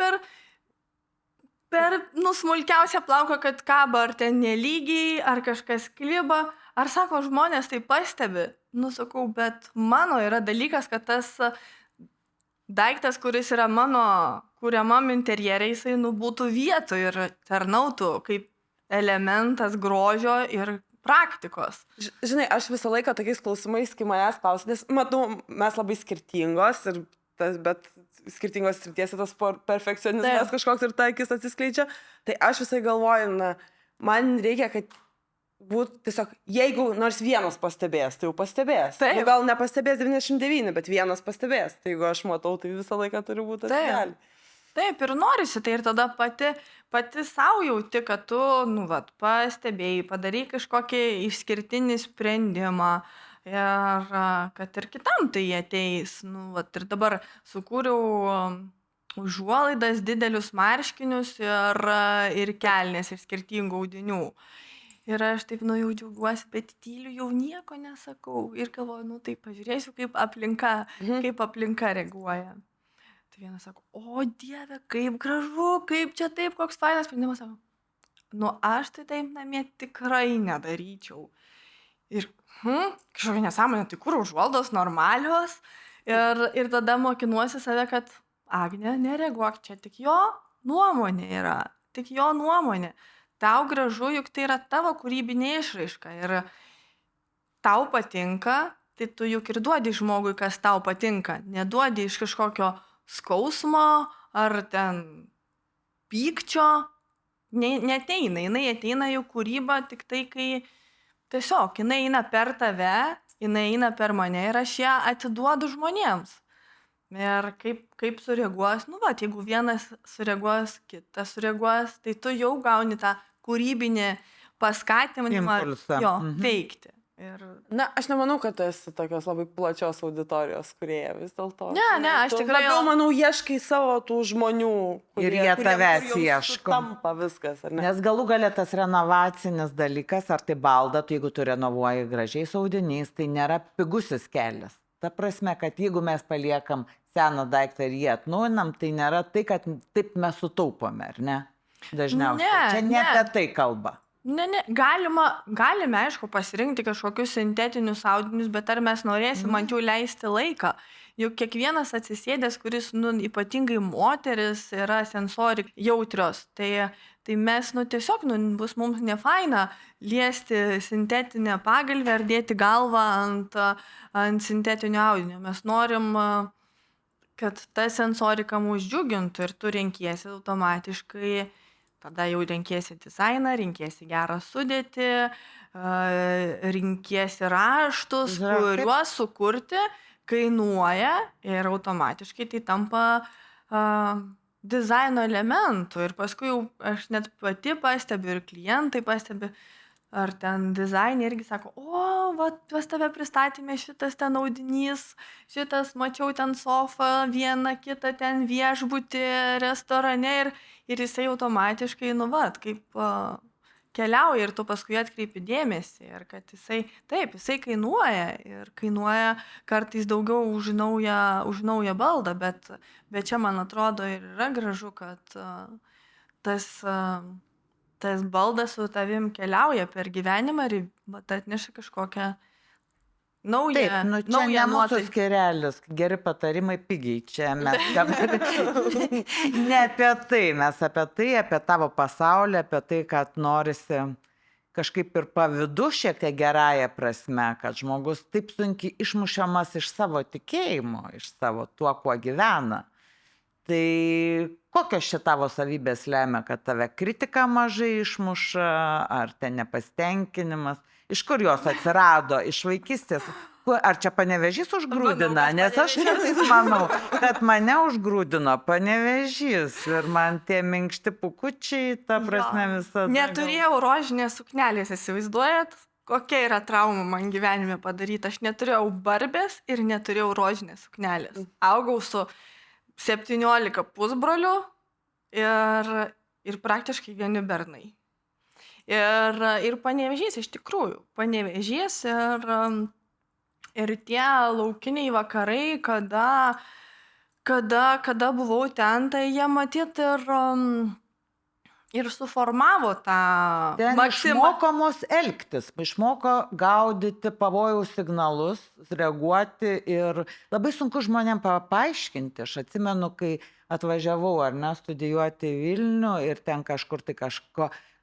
per smulkiausią plauką, kad kaba ar ten nelygiai, ar kažkas kliba. Ar sako, žmonės tai pastebi? Sakau, bet mano yra dalykas, kad tas daiktas, kuris yra mano kuriamam interjerai, jisai būtų vietoj ir tarnautų kaip elementas grožio ir praktikos. Žinai, aš visą laiką tokiais klausimais, kai manęs klausia, nes matau, mes labai skirtingos, bet skirtingos srityse tas perfekcionizmas kažkoks ir taikis atsiskleidžia, tai aš visai galvoju, man reikia, kad būtų tiesiog, jeigu nors vienas pastebės, tai jau pastebės. Gal nepastebės 99, bet vienas pastebės. Tai jeigu aš matau, tai visą laiką turi būti atsigali. Taip, ir norisi, tai ir tada pati savo jauti, kad tu, pastebėjai, padarai kažkokį išskirtinį sprendimą ir kad ir kitam tai ateis. Ir dabar sukūriau užuolaidas, didelius marškinius ir kelnes iš skirtingų audinių. Ir aš taip jau džiaugiuosi, bet tyliu jau nieko nesakau. Ir galvoju, tai pažiūrėsiu, kaip aplinka reaguoja. Tai vienas sako, o Dieve, kaip gražu, kaip čia taip, koks fainas sprendimas. Sako, nu aš tai taip namie tikrai nedaryčiau. Ir kažkokia nesąmonė, tai kur užvaldos normalios. Ir tada mokinuosi save, kad Agne, nereaguok, čia tik jo nuomonė yra. Tik jo nuomonė. Tau gražu, juk tai yra tavo kūrybinė išraiška. Ir tau patinka, tai tu juk ir duodi žmogui, kas tau patinka. Neduodi iš kažkokio skausmo ar ten pykčio. Neteina. Jinai ateina jau kūryba tik tai, kai tiesiog jinai eina per tave, jinai eina per mane ir aš ją atiduodu žmonėms. Ir kaip sureaguos, jeigu vienas sureaguos, kitas sureaguos, tai tu jau gauni tą kūrybinį paskatinimą veikti. Na, aš nemanau, kad tu esi tokios labai plačios auditorijos kūrėja vis dėlto. Ne, aš tikrai... Labiau, manau, ieškai savo tų žmonių, ir jie tavęs ieško. Tampa viskas, ar ne? Nes galų galia tas renovacinis dalykas, ar tai balda, tu jeigu tu renovuoji gražiais audiniais, tai nėra pigusis kelias. Ta prasme, kad jeigu mes paliekam seną daiktą ir jį atnaujinam, tai nėra tai, kad taip mes sutaupome, ar ne? Dažniausiai. Čia ne apie tai kalba. Ne, galime, aišku, pasirinkti kažkokius sintetinius audinius, bet ar mes norėsim ant jų leisti laiką? Juk kiekvienas atsisėdęs, kuris, ypatingai moteris, yra sensorik jautrios, tai mes, tiesiog, bus mums nefaina liesti sintetinę pagalvę ar dėti galvą ant sintetinio audinio. Mes norim, kad ta sensorika mus džiugintų ir tu renkiesi automatiškai. Tada jau renkiesi dizainą, renkiesi gerą sudėtį, renkiesi raštus, kuriuos sukurti kainuoja ir automatiškai tai tampa dizaino elementų. Ir paskui jau aš net pati pastebiu ir klientai pastebi, ar ten dizainė irgi sako, pas tave pristatymė šitas ten audinys, šitas mačiau ten sofą, vieną kitą ten viešbutį, restorane ir jisai automatiškai, kaip keliauja ir tu paskui atkreipi dėmesį. Ir kad jisai kainuoja ir kainuoja kartais daugiau už naują baldą, bet čia man atrodo ir yra gražu, kad tas baldas su tavim keliauja per gyvenimą ir atneša kažkokią naują nuotaiką. Čia ne mūsų skirelis, geri patarimai pigiai, čia mes ne apie tai, mes apie tavo pasaulį, apie tai, kad norisi kažkaip ir pavydu šiek tiek gerąją prasme, kad žmogus taip sunkiai išmušamas iš savo tikėjimo, iš savo tuo, kuo gyvena. Tai kokios čia tavo savybės lemia, kad tave kritika mažai išmuša, ar ten nepasitenkinimas? Iš kur jos atsirado? Iš vaikystės? Ar čia Panevėžys užgrūdina? Nes aš kartais manau, kad mane užgrūdino Panevėžys ir man tie minkšti pukučiai, ta prasme visada. Neturėjau rožinės suknelės, įsivaizduojat? Kokia yra trauma man gyvenime padaryta? Aš neturėjau barbės ir neturėjau rožinės suknelės. Augau su 17 pusbrolių ir praktiškai vieni bernai. Ir Panevėžys, iš tikrųjų, Panevėžys ir tie laukiniai vakarai, kada buvau ten, tai jie matyt ir suformavo tą išmoko mus elgtis, išmoko gaudyti pavojaus signalus, reaguoti ir labai sunku žmonėm paaiškinti. Aš atsimenu, kai atvažiavau studijuoti į Vilnių ir ten kažkur tai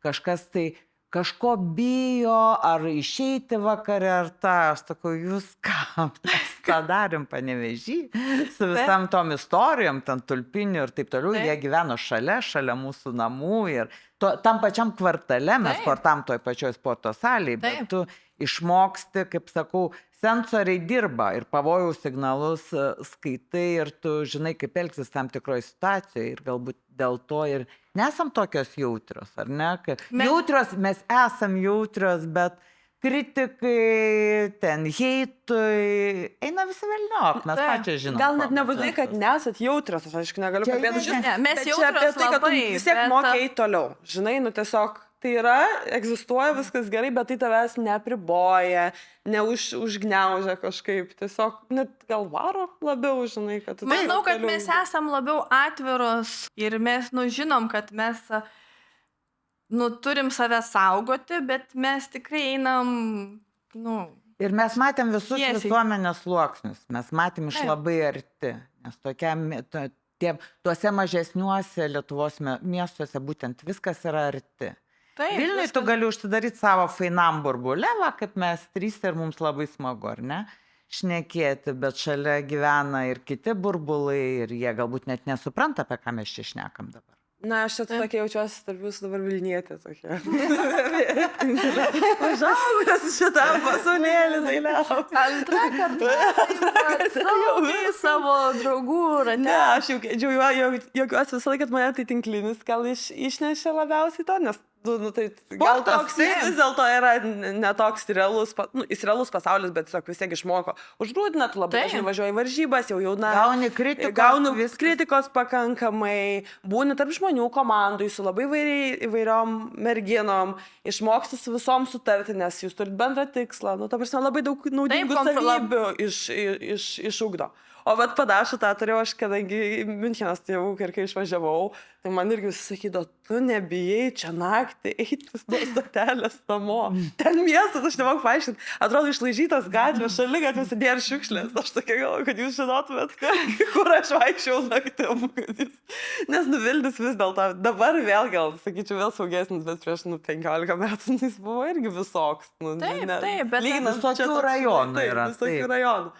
kažkas tai kažko bijo, ar išeiti vakare, ar aš sakau, jūs ką, mes tą darėm Panevėžy, su visam tom istorijom, ten tulpinių ir taip toliau, jie gyveno šalia mūsų namų ir tam pačiam kvartale mes sportam toj pačioj sporto salėje, bet tu išmoksti, kaip sakau, sensoriai dirba ir pavojaus signalus skaitai ir tu žinai, kaip elgtis tam tikroje situacijoje ir galbūt dėl to ir nesam tokios jautrios, ar ne? Jautrios, mes esam jautrios, bet kritikai, ten heitui, eina visi velniop, mes pačią žinom. Gal net nebūtinai, kad nesat jautrios, aš aišku negaliu kalbėti už jūs. Mes jautrios tai, kad tu vis tiek mokai eiti toliau. Žinai, tiesiog tai yra, egzistuoja viskas gerai, bet tai tavęs neapriboja, neužgniaužia kažkaip, tiesiog net gal varo labiau, žinai, kad tu... Manau, kad mes esam labiau atviros ir mes, žinom, kad mes, turim save saugoti, bet mes tikrai einam, Ir mes matėm visus tiesiai. visuomenės sluoksnius, mes matėm iš labai arti, nes tuose mažesniuose Lietuvos miestuose būtent viskas yra arti. Taip, Vilniui tu gali užsidaryti savo fainam burbulę, va, kaip mes trys ir mums labai smagu, ar ne? Šnekėti, bet šalia gyvena ir kiti burbulai ir jie galbūt net nesupranta, apie ką mes čia šnekam dabar. Na, aš čia tokia jaučiuosi tarp jūsų dabar Vilnietė tokia. Užaugas šitam pasaulėlį dailiau. Antrą kartą jau savo draugų rate. Ne, aš jaukiuosi visą laiką, kad mane tai tinklinis gal išnešė labiausiai to, nes tai gal toks vis dėlto yra netoks realus, jis realus pasaulis, bet tiesiog vis tiek išmoko. Užgrūdina, tu labai dažnai važiuoji varžybas, jau jauna. Gauni kritikos pakankamai, būni tarp žmonių komandų, su labai įvairiom merginom, išmoksti su visom sutarti, nes jūs turit bendrą tikslą. Ta prasme, labai daug naudingų savybių išugdo. O vat panašu tą turėjau aš, kadangi Münchenas tėvų, ir kai išvažiavau, tai man irgi visi sakydavo, tu nebijai čia naktį eiti nuo stotelės namo. Ten miestas, aš nemoku paaiškinti, atrodo išlaižytas gatvės, šaligatvis idėja ir šiukšlės. Aš tokia galvoju, kad jūs žinotumėt, kur aš vaikščiau naktim. Nes Vilnius vis dėlto, dabar vėl gal, sakyčiau, vėl saugesnis, bet prieš 15 metų jis buvo irgi visoks. Taip, bet visokių rajonų yra. Visokių rajonų.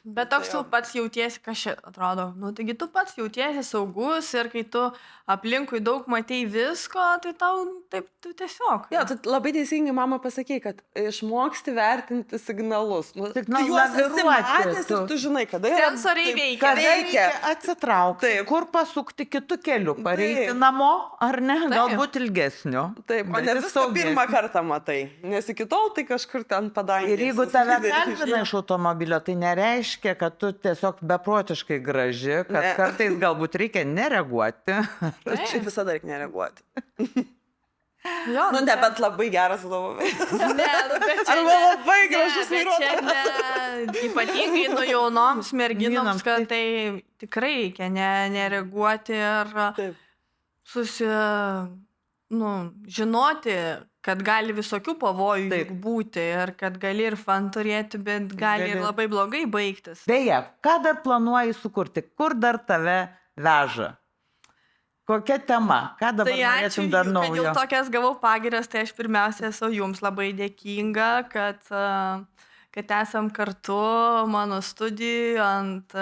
Bet toks tu pats jautiesi, kas čia atrodo. Taigi tu pats jautiesi saugus ir kai tu aplinkui daug matei visko, tai tau taip tu tiesiog. Jo, tu labai teisingai mama pasakei, kad išmoksti vertinti signalus. Tu juos esi matęs ir tu žinai, kada yra. Sensoriai veikia. Kada reikia atsitraukti, kur pasukti kitų kelių, pareiti namo, ar ne, galbūt ilgesniu. Taip, o ne viską pirmą kartą matai, nes iki tol tai kažkur ten padangė. Ir jeigu tave kalbina iš automobilio, tai nereiškia, kad tu tiesiog beprotiškai graži, kad kartais galbūt reikia nereaguoti. Šiaip visada reikia nereaguoti. Jo, bet labai geras vadovas. Arba labai gražus vairuotojas. Ypatingai jaunoms merginoms, kad tai tikrai reikia nereaguoti ir žinoti, kad gali visokių pavojų būti ir kad gali ir fan turėti, bet gali ir labai blogai baigtis. Beje, ką dar planuoji sukurti? Kur dar tave veža? Kokia tema? Ką dabar norėtum dar naujo? Kad jau tokias gavau pagiras, tai aš pirmiausia esu jums labai dėkinga, kad esam kartu mano studijų ant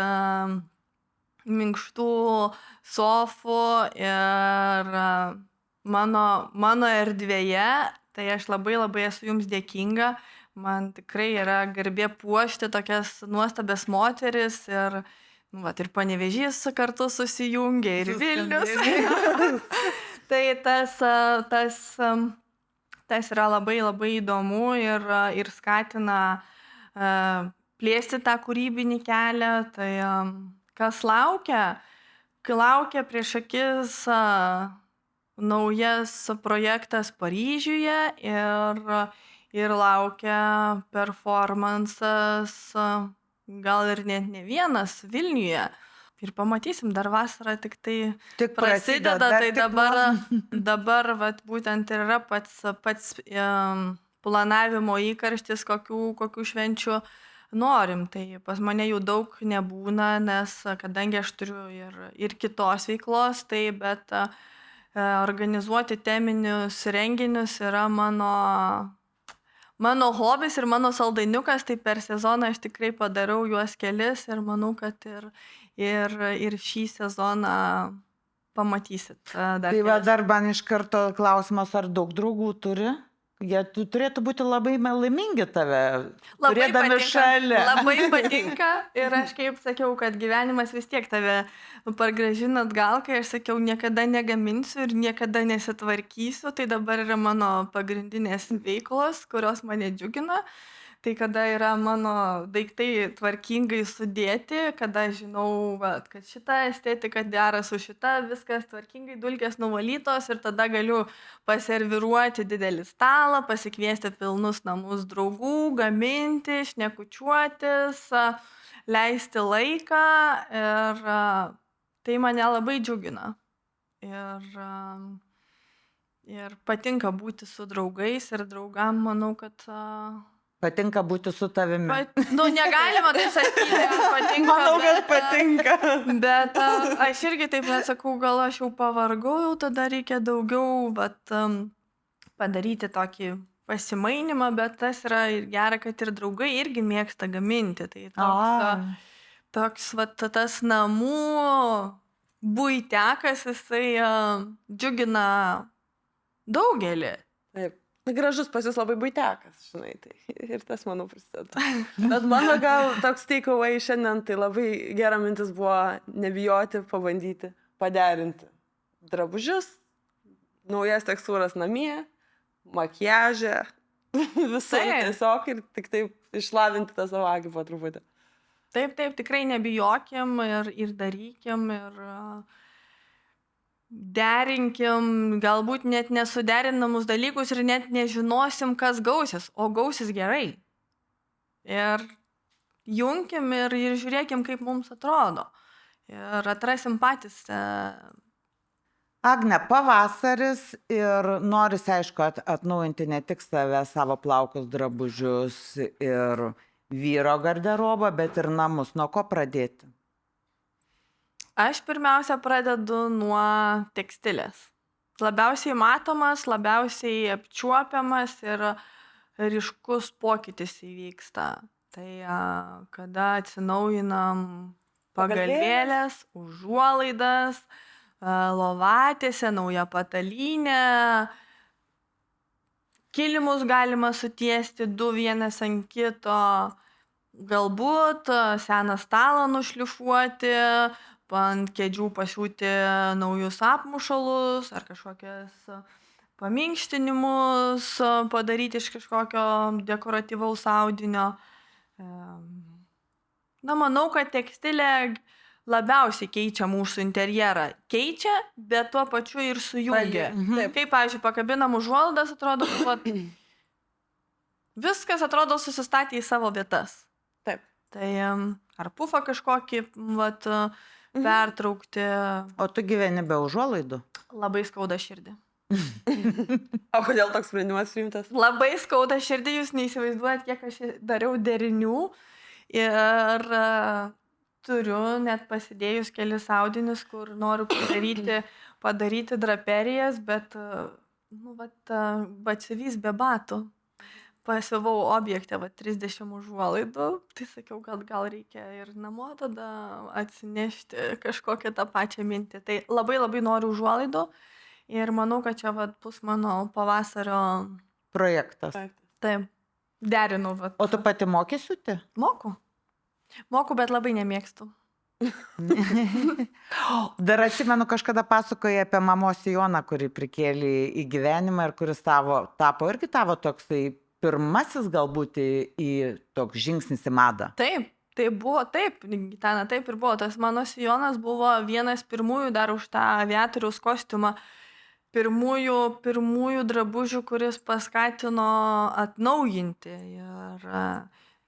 minkštų sofų ir mano erdvėje, tai aš labai esu jums dėkinga. Man tikrai yra garbė puošti tokias nuostabias moteris ir ir Panevėžys kartu susijungia ir Vilnius. Tai tas yra labai įdomu ir skatina plėsti tą kūrybinį kelią. Tai kas laukia? Kai laukia prieš akis naujas projektas Paryžiuje ir laukia performansas, gal ir net ne vienas Vilniuje. Ir pamatysim, dar vasara tik prasideda, tai dabar būtent ir yra pats planavimo įkarštis, kokių švenčių norim. Tai pas mane jų daug nebūna, nes kadangi aš turiu ir kitos veiklos, bet organizuoti teminius renginius yra mano hobis ir mano saldainiukas, tai per sezoną aš tikrai padarau juos kelis ir manau, kad ir šį sezoną pamatysit. Tai dar man iš karto klausimas, ar daug draugų turi? Jie turėtų būti labai laimingi tave, turėdami šalia. Labai patinka ir aš kaip sakiau, kad gyvenimas vis tiek tave pargrąžina atgal, kai aš sakiau, niekada negaminsiu ir niekada nesitvarkysiu, tai dabar yra mano pagrindinės veiklos, kurios mane džiugina. Tai kada yra mano daiktai tvarkingai sudėti, kada žinau, kad šita estetika dera su šita, viskas tvarkingai, dulkės nuvalytos ir tada galiu paserviruoti didelį stalą, pasikviesti pilnus namus draugų, gaminti, šnekučiuotis, leisti laiką ir tai mane labai džiugina. Ir patinka būti su draugais ir draugam, manau, kad... Patinka būti su tavimi. Negalima tai sakyti, patinka. Manau, kad patinka. Bet aš irgi taip sakau, gal aš jau pavargau, jau tada reikia daugiau padaryti tokį pasimainimą, bet tas yra ir gera, kad ir draugai irgi mėgsta gaminti. Tai toks tas namų buitekas, jisai džiugina daugelį. Taip. Gražus pas jūs labai buitekas, žinai, tai ir tas, manau, prisideda. Bet mano gal toks takeaway šiandien, tai labai gera mintis buvo nebijoti, pabandyti, paderinti drabužius, naujas tekstūras namie, makiažę, visai tiesiog ir tik taip išlavinti tą savo akį po truputį. Taip, tikrai nebijokim ir darykim ir... derinkim galbūt net nesuderinamus dalykus ir net nežinosim, kas gausis, o gausis gerai. Ir junkim ir žiūrėkim, kaip mums atrodo. Ir atrasim patys. Agne, pavasaris ir norisi, aišku, atnaujinti ne tik save, savo plaukus, drabužius ir vyro garderobą, bet ir namus. Nuo ko pradėti? Aš pirmiausia pradedu nuo tekstilės. Labiausiai matomas, labiausiai apčiuopiamas ir ryškus pokytis įvyksta. Tai kada atsinaujinam pagalvėlės, užuolaidas, lovatėse, nauja patalynė, kilimus galima sutiesti du vienas ant kito, galbūt seną stalą nušlifuoti, ant kėdžių pasiūti naujus apmušalus ar kažkokias paminkštinimus padaryti iš kažkokio dekoratyvaus audinio. Manau, kad tekstilė labiausiai keičia mūsų interjerą. Keičia, bet tuo pačiu ir sujungia. Kaip, pavyzdžiui, pakabinam užuolaidas, atrodo, viskas atrodo susistatė į savo vietas. Taip. Tai ar pufą kažkokį, pertraukti. O tu gyveni be užuolaidų? Labai skauda širdį. O kodėl toks sprendimas priimtas? Labai skauda širdį, jūs neįsivaizduojat, kiek aš dariau derinių ir turiu net pasidėjus kelis audinius, kur noriu padaryti draperijas, bet batsiuvys be batų. Pasiuvau objektą 30 užuolaidų, tai sakiau, kad gal reikia ir namo tada atsinešti kažkokią tą pačią mintį. Tai labai labai noriu užuolaidų ir manau, kad čia bus mano pavasario projektas. Taip, derinu. O tu pati moki siūti? Moku, bet labai nemėgstu. Dar atsimenu, kažkada pasakojai apie mamos sijoną, kurį prikėlė į gyvenimą ir kuris tapo irgi tavo toksai pirmasis galbūt į toks žingsnis į madą. Taip, tai buvo, Gitana, taip ir buvo. Tas mano sijonas buvo vienas pirmųjų dar už tą aviatoriaus kostiumą. Pirmųjų drabužių, kuris paskatino atnaujinti. Ir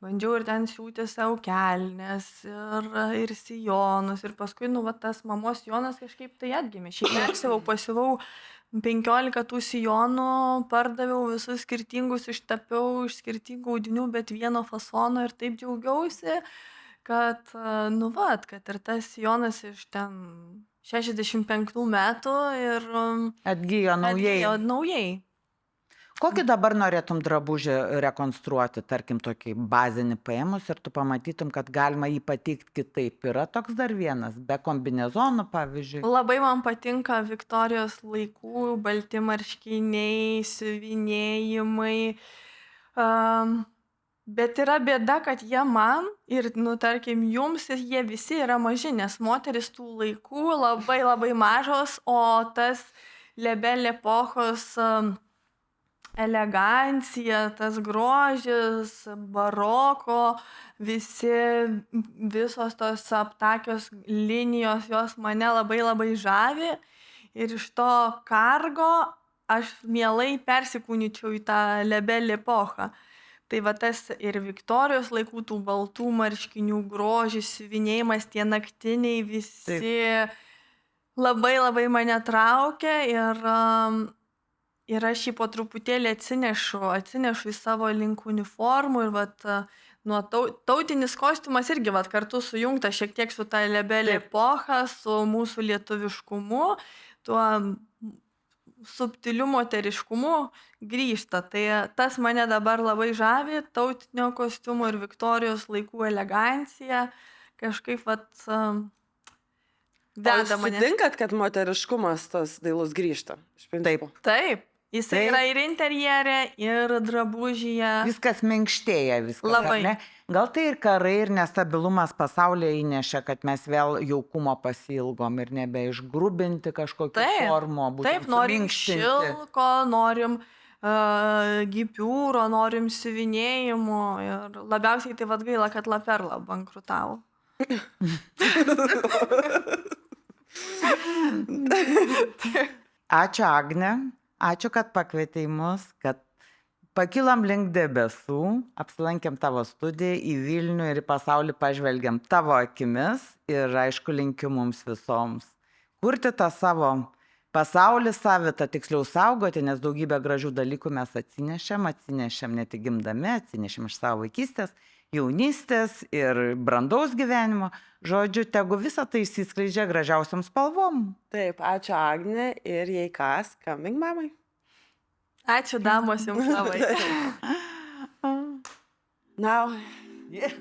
bandžiau ir ten siūti savo kelnes ir sijonus. Ir paskui, tas mamos sijonas kažkaip tai atgimė. Šiaip pasiuvau 15 tų sijonų, pardaviau visus skirtingus, ištapiau iš skirtingų audinių, bet vieno fasono ir taip džiaugiausi, kad, kad ir tas sijonas iš ten 65 metų ir atgijo naujai. Kokį dabar norėtum drabužį rekonstruoti, tarkim, tokį bazinį paėmus ir tu pamatytum, kad galima jį pateikti kitaip? Yra toks dar vienas, be kombinezonų, pavyzdžiui? Labai man patinka Viktorijos laikų, balti marškiniai, siuvinėjimai. Bet yra bėda, kad jie man ir, tarkim, jums, jie visi yra maži, nes moteris tų laikų labai labai mažos, o tas lebel epochos elegancija, tas grožis, baroko, visos tos aptakios linijos, jos mane labai labai žavi. Ir iš to kargo aš mielai persikūnyčiau į tą Lebel epochą. Tai va tas ir Viktorijos laikų tų baltų marškinių grožis, siuvinėjimas, tie naktiniai visi labai labai mane traukia ir aš jį po truputėlį atsinešu į savo link uniformų ir vat nuo tautinis kostiumas irgi vat kartu sujungta šiek tiek su ta Lebel epocha, su mūsų lietuviškumu, tuo subtiliu moteriškumu grįžta. Tai tas mane dabar labai žavi, tautinio kostiumo ir Viktorijos laikų elegancija. Kažkaip vat veda mane. Sutinkat, kad moteriškumas tos dailus grįžta? Taip. Jis yra ir interjere, ir drabužyje. Viskas minkštėja, viskas. Labai. Ne? Gal tai ir karai, ir nestabilumas pasaulyje įnešė, kad mes vėl jaukumo pasilgom ir nebeišgrubinti kažkokių formų. Taip, norim šilko, norim gipiūro, norim siuvinėjimo. Ir labiausiai tai vat gaila, kad La Perla bankrutavo. Ačiū, Agne. Ačiū, kad pakvietei mus, kad pakilom link debesų, apsilankėm tavo studiją, į Vilnių ir į pasaulį pažvelgiam tavo akimis ir aišku linkiu mums visoms kurti tą savo pasaulį savitą, tiksliau saugoti, nes daugybę gražių dalykų mes atsinešėm ne tik gimdami, atsinešėm iš savo vaikystės, jaunystės ir brandaus gyvenimo. Žodžiu, tegu visą tai išsiskleidžia gražiausiom spalvom. Taip, ačiū Agne ir jei kas, skambink mamai. Ačiū damos jums labai. Now. Yes.